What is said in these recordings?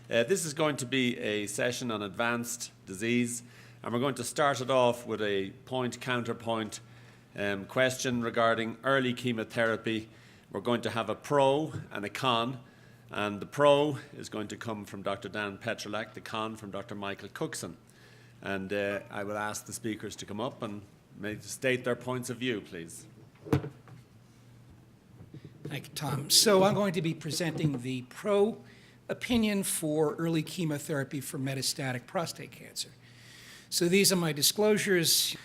This is going to be a session on advanced disease, and we're going to start it off with a point-counterpoint question regarding early chemotherapy. We're going to have a pro and a con, and the pro is going to come from Dr. Dan Petrylak, the con from Dr. Michael Cookson. And I will ask the speakers to come up and state their points of view, please. Thank you, Tom. So I'm going to be presenting the pro opinion for early chemotherapy for metastatic prostate cancer. So these are my disclosures.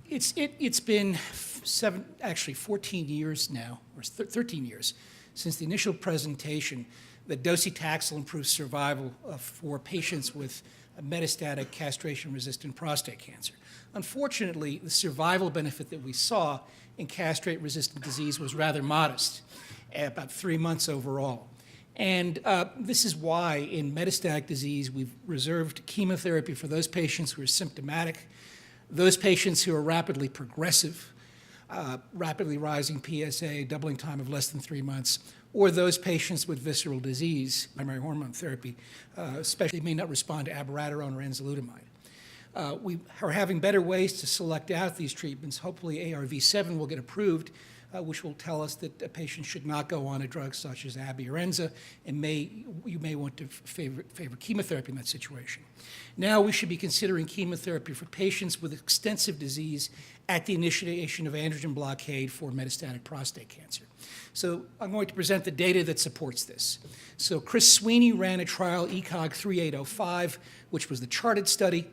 It's been 14 years now, or 13 years, since the initial presentation that docetaxel improves survival for patients with metastatic castration-resistant prostate cancer. Unfortunately, the survival benefit that we saw in castrate-resistant disease was rather modest, about 3 months overall. And this is why in metastatic disease we've reserved chemotherapy for those patients who are symptomatic, those patients who are rapidly progressive, rapidly rising PSA, doubling time of less than 3 months, or those patients with visceral disease, primary hormone therapy, especially may not respond to abiraterone or enzalutamide. We are having better ways to select out these treatments. Hopefully ARV7 will get approved, which will tell us that a patient should not go on a drug such as Abi or Enza, and you may want to favor chemotherapy in that situation. Now we should be considering chemotherapy for patients with extensive disease at the initiation of androgen blockade for metastatic prostate cancer. So I'm going to present the data that supports this. So Chris Sweeney ran a trial, ECOG 3805, which was the CHAARTED study.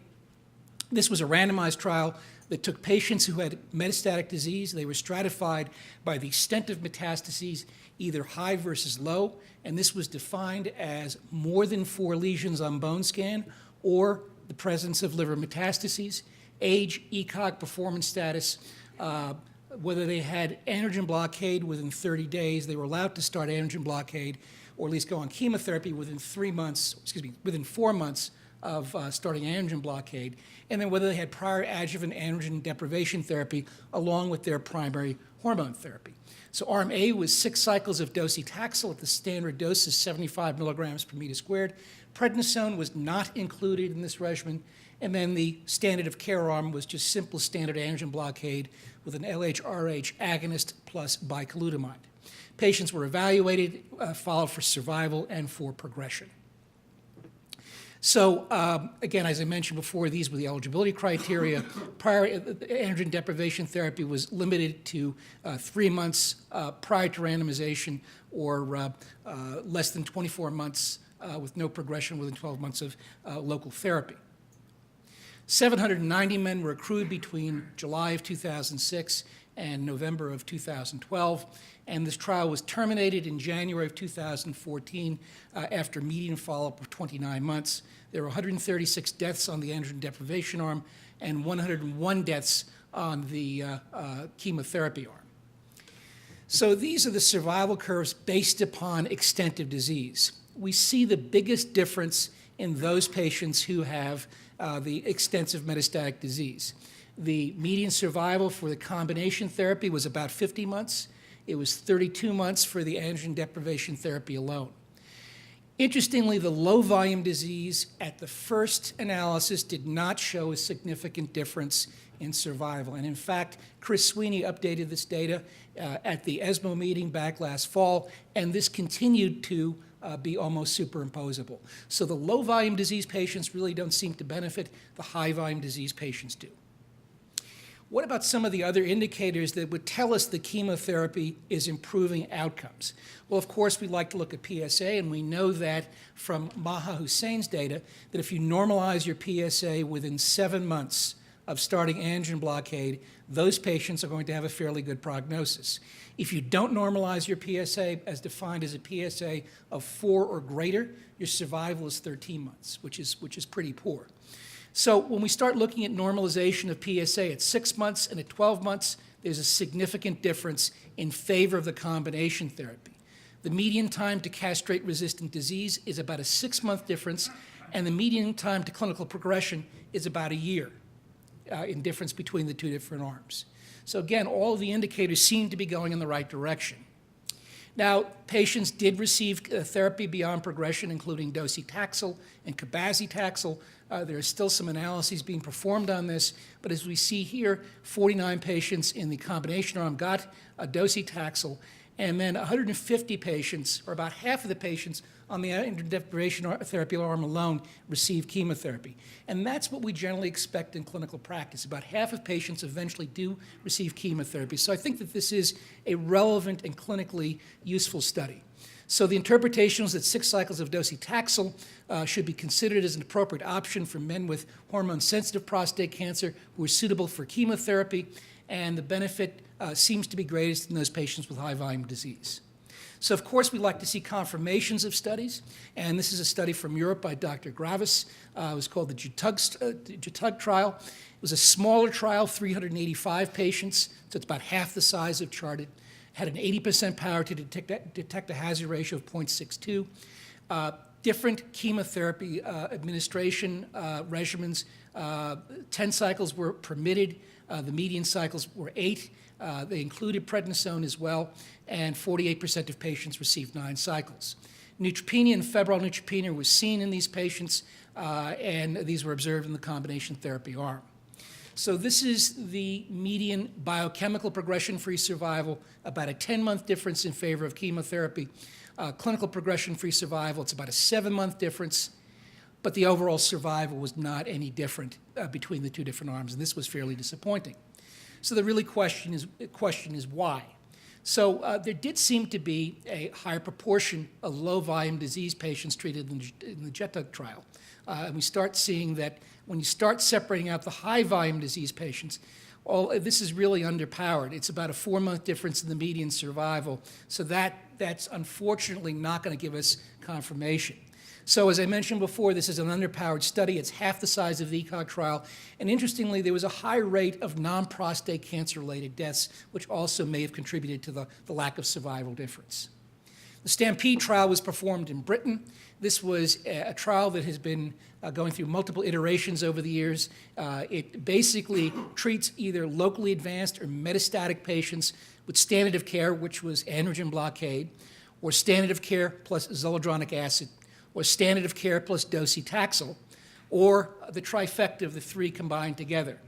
This was a randomized trial that took patients who had metastatic disease. They were stratified by the extent of metastases, either high versus low, and this was defined as more than 4 lesions on bone scan or the presence of liver metastases, age, ECOG performance status, whether they had androgen blockade within 30 days. They were allowed to start androgen blockade or at least go on chemotherapy within 4 months of starting androgen blockade, and then whether they had prior adjuvant androgen deprivation therapy along with their primary hormone therapy. So arm A was 6 cycles of docetaxel at the standard dose of 75 milligrams per meter squared. Prednisone was not included in this regimen, and then the standard of care arm was just simple standard androgen blockade with an LHRH agonist plus bicalutamide. Patients were evaluated, followed for survival and for progression. So again, as I mentioned before, these were the eligibility criteria. Prior androgen deprivation therapy was limited to 3 months prior to randomization or less than 24 months with no progression within 12 months of local therapy. 790 men were accrued between July of 2006 and November of 2012, and this trial was terminated in January of 2014 after median follow-up of 29 months. There were 136 deaths on the androgen deprivation arm and 101 deaths on the chemotherapy arm. So these are the survival curves based upon extent of disease. We see the biggest difference in those patients who have the extensive metastatic disease. The median survival for the combination therapy was about 50 months. It was 32 months for the androgen deprivation therapy alone. Interestingly, the low-volume disease at the first analysis did not show a significant difference in survival. And in fact, Chris Sweeney updated this data at the ESMO meeting back last fall, and this continued to be almost superimposable. So the low-volume disease patients really don't seem to benefit. The high-volume disease patients do. What about some of the other indicators that would tell us that chemotherapy is improving outcomes? Well, of course, we like to look at PSA, and we know that from Maha Hussein's data that if you normalize your PSA within 7 months of starting androgen blockade, those patients are going to have a fairly good prognosis. If you don't normalize your PSA, as defined as a PSA of 4 or greater, your survival is 13 months, which is pretty poor. So when we start looking at normalization of PSA at 6 months and at 12 months, there's a significant difference in favor of the combination therapy. The median time to castrate-resistant disease is about a 6-month difference, and the median time to clinical progression is about a year in difference between the 2 different arms. So again, all of the indicators seem to be going in the right direction. Now, patients did receive therapy beyond progression, including docetaxel and cabazitaxel. There are still some analyses being performed on this, but as we see here, 49 patients in the combination arm got docetaxel, and then 150 patients, or about half of the patients on the androgen deprivation therapy arm alone, received chemotherapy. And that's what we generally expect in clinical practice. About half of patients eventually do receive chemotherapy. So I think that this is a relevant and clinically useful study. So the interpretation is that 6 cycles of docetaxel should be considered as an appropriate option for men with hormone-sensitive prostate cancer who are suitable for chemotherapy, and the benefit seems to be greatest in those patients with high-volume disease. So, of course, we like to see confirmations of studies, and this is a study from Europe by Dr. Gravis. It was called the JUTUG trial. It was a smaller trial, 385 patients, so it's about half the size of CHAARTED. Had an 80% power to detect a hazard ratio of 0.62. Different chemotherapy administration regimens. 10 cycles were permitted. The median cycles were 8. They included prednisone as well, and 48% of patients received 9 cycles. Neutropenia and febrile neutropenia was seen in these patients, and these were observed in the combination therapy arm. So this is the median biochemical progression-free survival, about a 10-month difference in favor of chemotherapy. Clinical progression-free survival, it's about a 7-month difference, but the overall survival was not any different between the two different arms, and this was fairly disappointing. So the really question is why? So there did seem to be a higher proportion of low-volume disease patients treated in the JUTUG trial. And we start seeing that when you start separating out the high-volume disease patients, this is really underpowered. It's about a 4-month difference in the median survival. So that's unfortunately not going to give us confirmation. So as I mentioned before, this is an underpowered study. It's half the size of the ECOG trial. And interestingly, there was a high rate of non-prostate cancer-related deaths, which also may have contributed to the lack of survival difference. The STAMPEDE trial was performed in Britain. This was a trial that has been going through multiple iterations over the years. It basically treats either locally advanced or metastatic patients with standard of care, which was androgen blockade, or standard of care plus zoledronic acid, or standard of care plus docetaxel, or the trifecta of the three combined together.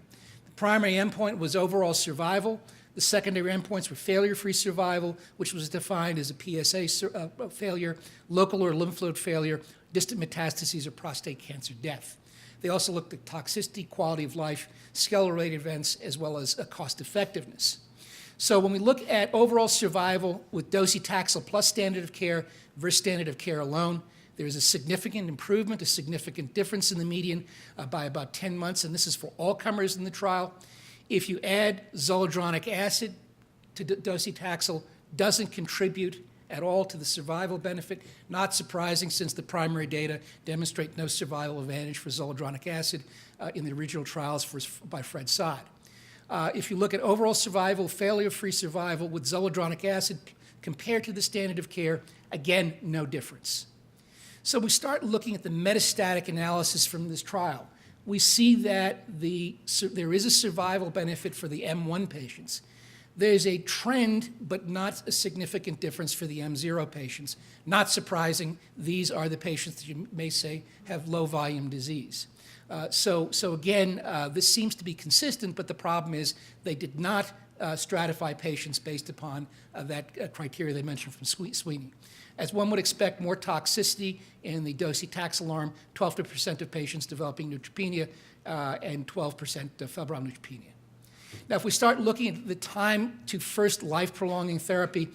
The primary endpoint was overall survival. The secondary endpoints were failure-free survival, which was defined as a PSA failure, local or lymph node failure, distant metastases, or prostate cancer death. They also looked at toxicity, quality of life, skeletal-related events, as well as cost-effectiveness. So when we look at overall survival with docetaxel plus standard of care versus standard of care alone, there is a significant improvement, a significant difference in the median by about 10 months, and this is for all comers in the trial. If you add zoledronic acid to docetaxel, doesn't contribute at all to the survival benefit. Not surprising, since the primary data demonstrate no survival advantage for zoledronic acid in the original trials by Fred Sod. If you look at overall survival, failure-free survival with zoledronic acid compared to the standard of care, again, no difference. So we start looking at the metastatic analysis from this trial. We see that there is a survival benefit for the M1 patients. There's a trend, but not a significant difference for the M0 patients. Not surprising, these are the patients that you may say have low-volume disease. So again, this seems to be consistent, but the problem is they did not stratify patients based upon that criteria they mentioned from Sweeney. As one would expect, more toxicity in the docetaxel arm, 12% of patients developing neutropenia and 12% febrile neutropenia. Now, if we start looking at the time to first life-prolonging therapy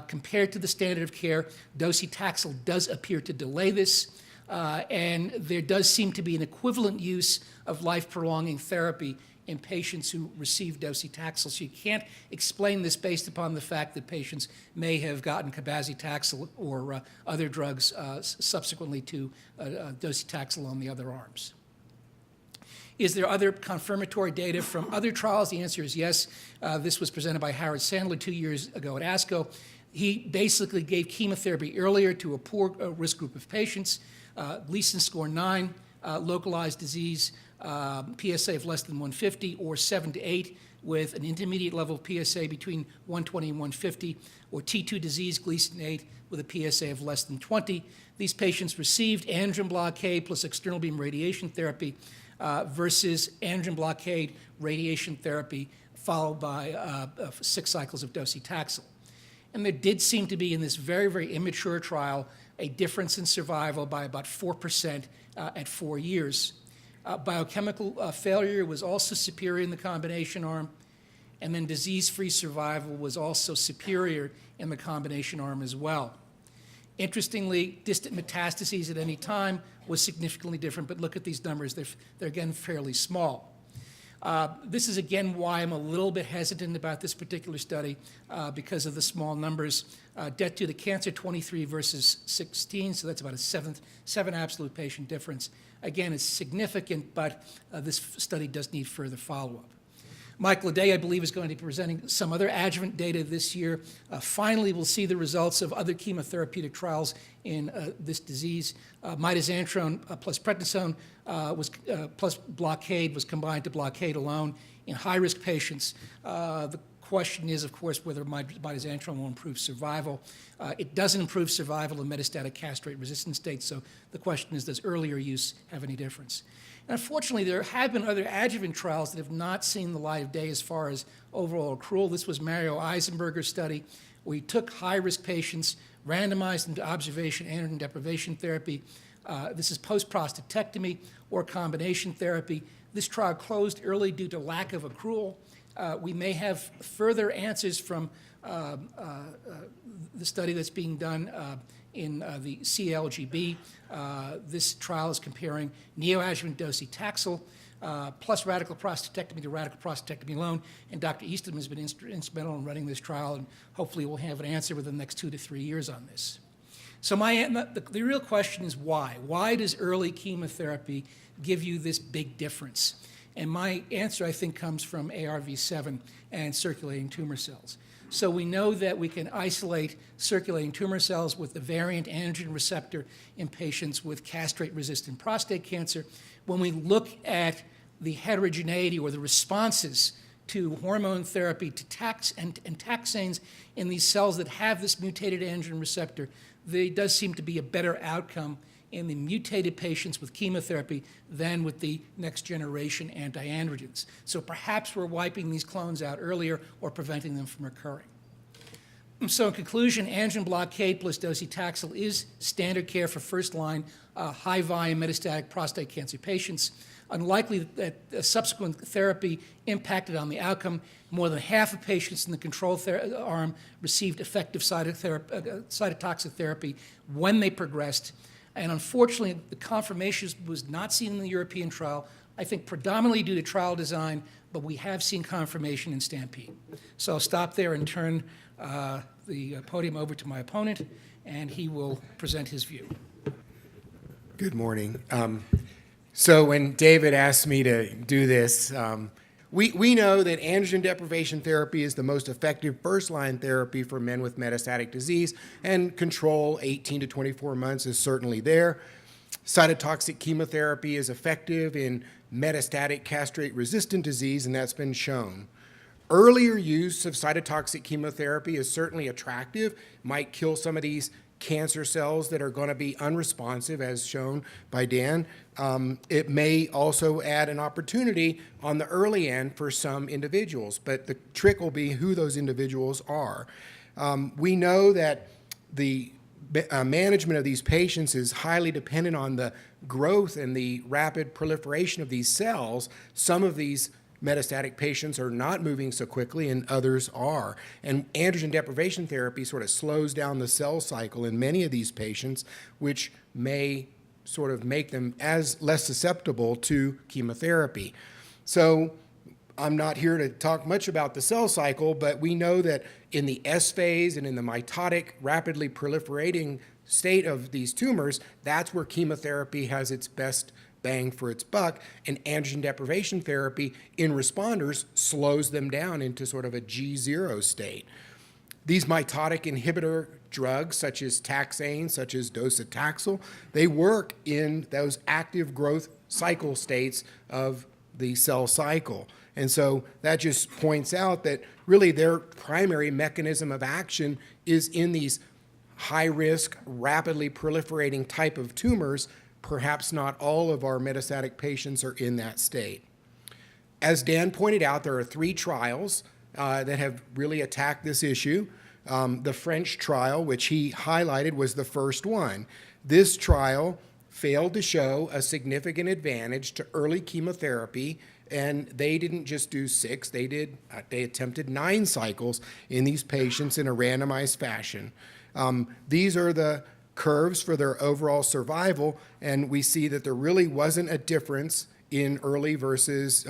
compared to the standard of care, docetaxel does appear to delay this, and there does seem to be an equivalent use of life-prolonging therapy in patients who receive docetaxel. So you can't explain this based upon the fact that patients may have gotten cabazitaxel or other drugs subsequently to docetaxel on the other arms. Is there other confirmatory data from other trials? The answer is yes. This was presented by Howard Sandler 2 years ago at ASCO. He basically gave chemotherapy earlier to a poor risk group of patients, Gleason score 9, localized disease, PSA of less than 150, or 7 to 8 with an intermediate level of PSA between 120 and 150, or T2 disease, Gleason 8, with a PSA of less than 20. These patients received androgen blockade plus external beam radiation therapy versus androgen blockade radiation therapy followed by 6 cycles of docetaxel. And there did seem to be, in this very, very immature trial, a difference in survival by about 4% at 4 years. Biochemical failure was also superior in the combination arm, and then disease-free survival was also superior in the combination arm as well. Interestingly, distant metastases at any time was significantly different, but look at these numbers. They're again fairly small. This is again why I'm a little bit hesitant about this particular study because of the small numbers. Death due to cancer, 23 versus 16, so that's about a 7 absolute patient difference. Again, it's significant, but this study does need further follow-up. Michael Day, I believe, is going to be presenting some other adjuvant data this year. Finally, we'll see the results of other chemotherapeutic trials in this disease. Mitoxantrone plus prednisone plus blockade was combined to blockade alone in high-risk patients. The question is, of course, whether mitoxantrone will improve survival. It doesn't improve survival in metastatic castrate-resistant states, so the question is, does earlier use have any difference? And unfortunately, there have been other adjuvant trials that have not seen the light of day as far as overall accrual. This was Mario Eisenberger's study, where he took high-risk patients, randomized them to observation androgen deprivation therapy. This is post-prostatectomy or combination therapy. This trial closed early due to lack of accrual. We may have further answers from the study that's being done in the CALGB. This trial is comparing neoadjuvant docetaxel plus radical prostatectomy to radical prostatectomy alone, and Dr. Easton has been instrumental in running this trial, and hopefully we'll have an answer within the next 2 to 3 years on this. So the real question is why? Why does early chemotherapy give you this big difference? And my answer, I think, comes from ARV7 and circulating tumor cells. So we know that we can isolate circulating tumor cells with the variant antigen receptor in patients with castrate-resistant prostate cancer. When we look at the heterogeneity or the responses to hormone therapy, to taxanes in these cells that have this mutated antigen receptor, there does seem to be a better outcome in the mutated patients with chemotherapy than with the next generation anti-androgens. So perhaps we're wiping these clones out earlier or preventing them from occurring. So in conclusion, androgen blockade plus docetaxel is standard care for first-line high-volume metastatic prostate cancer patients. Unlikely that subsequent therapy impacted on the outcome. More than half of patients in the control arm received effective cytotoxic therapy when they progressed. And unfortunately, the confirmation was not seen in the European trial, I think predominantly due to trial design, but we have seen confirmation in Stampede. So I'll stop there and turn the podium over to my opponent, and he will present his view. Good morning. So when David asked me to do this, we know that androgen deprivation therapy is the most effective first-line therapy for men with metastatic disease, and control 18 to 24 months is certainly there. Cytotoxic chemotherapy is effective in metastatic castrate-resistant disease, and that's been shown. Earlier use of cytotoxic chemotherapy is certainly attractive, might kill some of these cancer cells that are going to be unresponsive, as shown by Dan. It may also add an opportunity on the early end for some individuals, but the trick will be who those individuals are. We know that the management of these patients is highly dependent on the growth and the rapid proliferation of these cells. Some of these metastatic patients are not moving so quickly and others are. And androgen deprivation therapy sort of slows down the cell cycle in many of these patients, which may sort of make them less susceptible to chemotherapy. So I'm not here to talk much about the cell cycle, but we know that in the S phase and in the mitotic, rapidly proliferating state of these tumors, that's where chemotherapy has its best bang for its buck, and androgen deprivation therapy in responders slows them down into sort of a G0 state. These mitotic inhibitor drugs, such as taxanes, such as docetaxel, they work in those active growth cycle states of the cell cycle. And so that just points out that really their primary mechanism of action is in these high-risk, rapidly proliferating type of tumors. Perhaps not all of our metastatic patients are in that state. As Dan pointed out, there are 3 trials that have really attacked this issue. The French trial, which he highlighted, was the first one. This trial failed to show a significant advantage to early chemotherapy, and they didn't just do 6, they attempted 9 cycles in these patients in a randomized fashion. These are the curves for their overall survival, and we see that there really wasn't a difference in early versus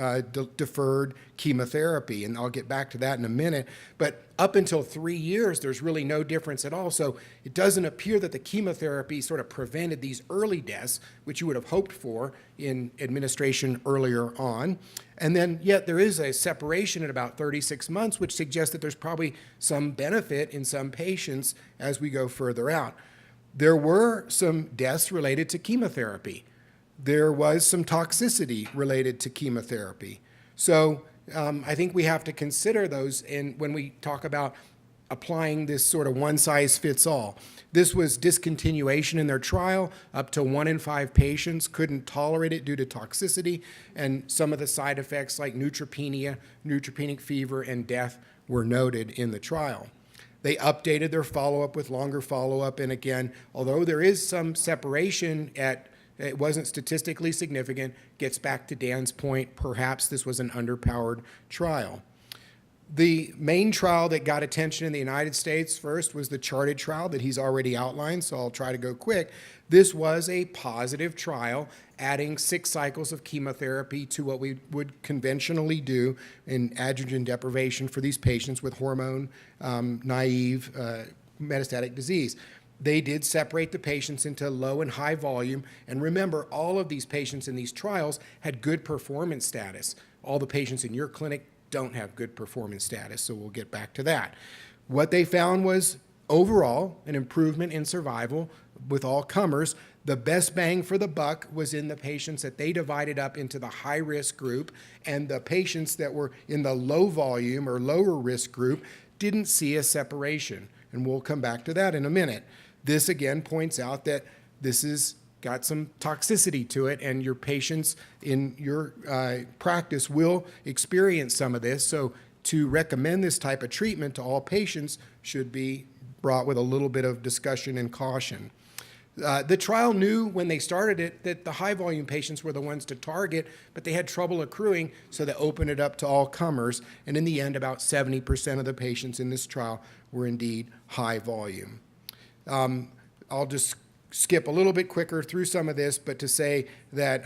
deferred chemotherapy, and I'll get back to that in a minute. But up until 3 years, there's really no difference at all. So it doesn't appear that the chemotherapy sort of prevented these early deaths, which you would have hoped for in administration earlier on. And then yet there is a separation at about 36 months, which suggests that there's probably some benefit in some patients as we go further out. There were some deaths related to chemotherapy. There was some toxicity related to chemotherapy. So I think we have to consider those when we talk about applying this sort of one-size-fits-all. This was discontinuation in their trial. Up to 1 in 5 patients couldn't tolerate it due to toxicity, and some of the side effects like neutropenia, neutropenic fever, and death were noted in the trial. They updated their follow-up with longer follow-up, and again, although there is some separation it wasn't statistically significant, gets back to Dan's point, perhaps this was an underpowered trial. The main trial that got attention in the United States first was the CHAARTED trial that he's already outlined, so I'll try to go quick. This was a positive trial, adding 6 cycles of chemotherapy to what we would conventionally do in adjuvant deprivation for these patients with hormone naive metastatic disease. They did separate the patients into low and high volume. And remember, all of these patients in these trials had good performance status. All the patients in your clinic don't have good performance status, so we'll get back to that. What they found was overall an improvement in survival with all comers. The best bang for the buck was in the patients that they divided up into the high-risk group, and the patients that were in the low volume or lower risk group didn't see a separation. And we'll come back to that in a minute. This again points out that this has got some toxicity to it, and your patients in your practice will experience some of this. So to recommend this type of treatment to all patients should be brought with a little bit of discussion and caution. The trial knew when they started it that the high volume patients were the ones to target, but they had trouble accruing, so they opened it up to all comers. And in the end, about 70% of the patients in this trial were indeed high volume. I'll just skip a little bit quicker through some of this, but to say that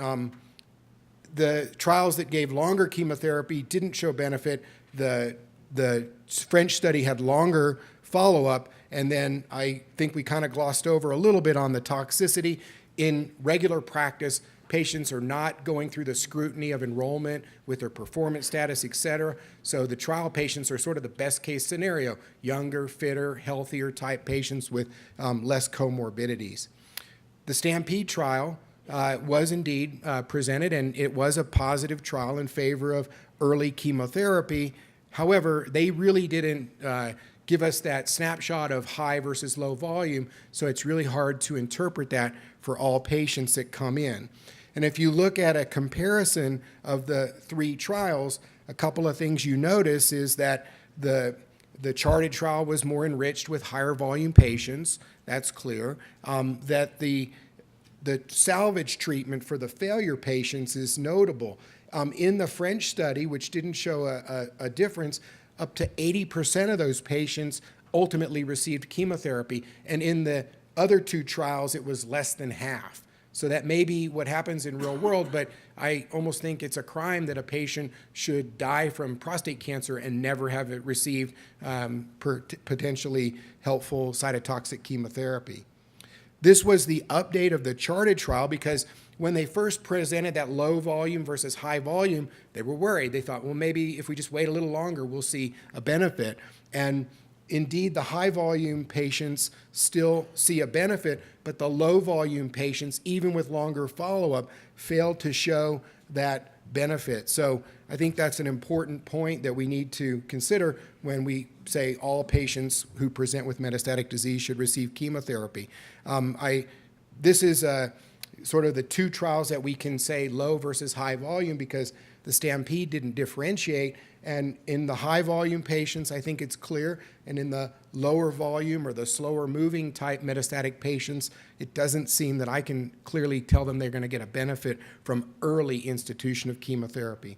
the trials that gave longer chemotherapy didn't show benefit. The French study had longer follow-up, and then I think we kind of glossed over a little bit on the toxicity. In regular practice, patients are not going through the scrutiny of enrollment with their performance status, et cetera. So the trial patients are sort of the best case scenario, younger, fitter, healthier type patients with less comorbidities. The Stampede trial was indeed presented, and it was a positive trial in favor of early chemotherapy. However, they really didn't give us that snapshot of high versus low volume, so it's really hard to interpret that for all patients that come in. And if you look at a comparison of the 3 trials, a couple of things you notice is that the CHAARTED trial was more enriched with higher volume patients. That's clear. That the salvage treatment for the failure patients is notable. In the French study, which didn't show a difference, up to 80% of those patients ultimately received chemotherapy. And in the other 2 trials, it was less than half. So that may be what happens in real world, but I almost think it's a crime that a patient should die from prostate cancer and never have it received potentially helpful cytotoxic chemotherapy. This was the update of the CHAARTED trial because when they first presented that low volume versus high volume, they were worried. They thought, well, maybe if we just wait a little longer, we'll see a benefit. And indeed, the high volume patients still see a benefit, but the low volume patients, even with longer follow-up, failed to show that benefit. So I think that's an important point that we need to consider when we say all patients who present with metastatic disease should receive chemotherapy. This is sort of the two trials that we can say low versus high volume, because the STAMPEDE didn't differentiate. And in the high volume patients, I think it's clear. And in the lower volume or the slower moving type metastatic patients, it doesn't seem that I can clearly tell them they're going to get a benefit from early institution of chemotherapy.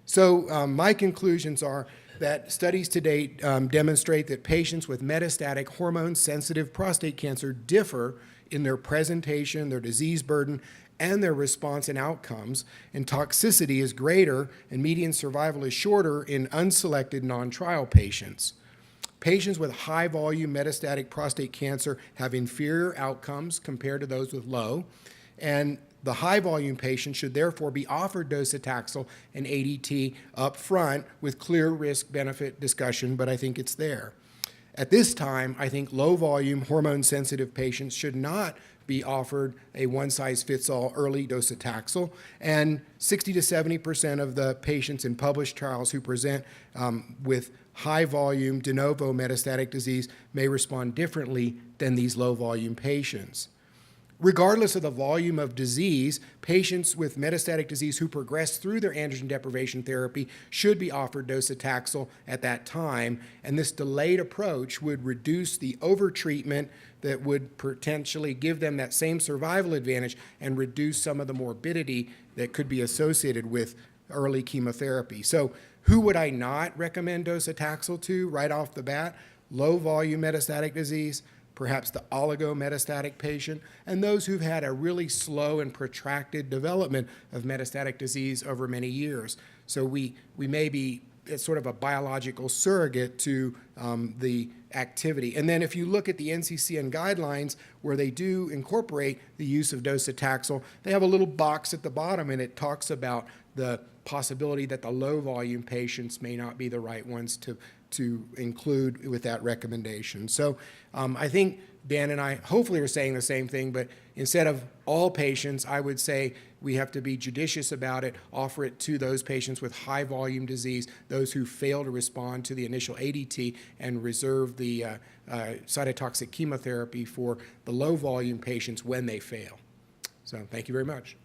So my conclusions are that studies to date demonstrate that patients with metastatic hormone-sensitive prostate cancer differ in their presentation, their disease burden, and their response and outcomes, and toxicity is greater and median survival is shorter in unselected non-trial patients. Patients with high volume metastatic prostate cancer have inferior outcomes compared to those with low, and the high volume patients should therefore be offered docetaxel and ADT up front with clear risk-benefit discussion, but I think it's there. At this time, I think low volume hormone sensitive patients should not be offered a one-size-fits-all early docetaxel, and 60 to 70% of the patients in published trials who present with high-volume de novo metastatic disease may respond differently than these low-volume patients. Regardless of the volume of disease, patients with metastatic disease who progress through their androgen deprivation therapy should be offered docetaxel at that time, and this delayed approach would reduce the overtreatment that would potentially give them that same survival advantage and reduce some of the morbidity that could be associated with early chemotherapy. So who would I not recommend docetaxel to right off the bat? Low volume metastatic disease, perhaps the oligometastatic patient, and those who've had a really slow and protracted development of metastatic disease over many years. So we may be it's sort of a biological surrogate to the activity. And then if you look at the NCCN guidelines where they do incorporate the use of docetaxel, they have a little box at the bottom and it talks about the possibility that the low volume patients may not be the right ones to include with that recommendation. So I think Dan and I hopefully are saying the same thing, but instead of all patients, I would say we have to be judicious about it, offer it to those patients with high volume disease, those who fail to respond to the initial ADT, and reserve the cytotoxic chemotherapy for the low volume patients when they fail. So thank you very much.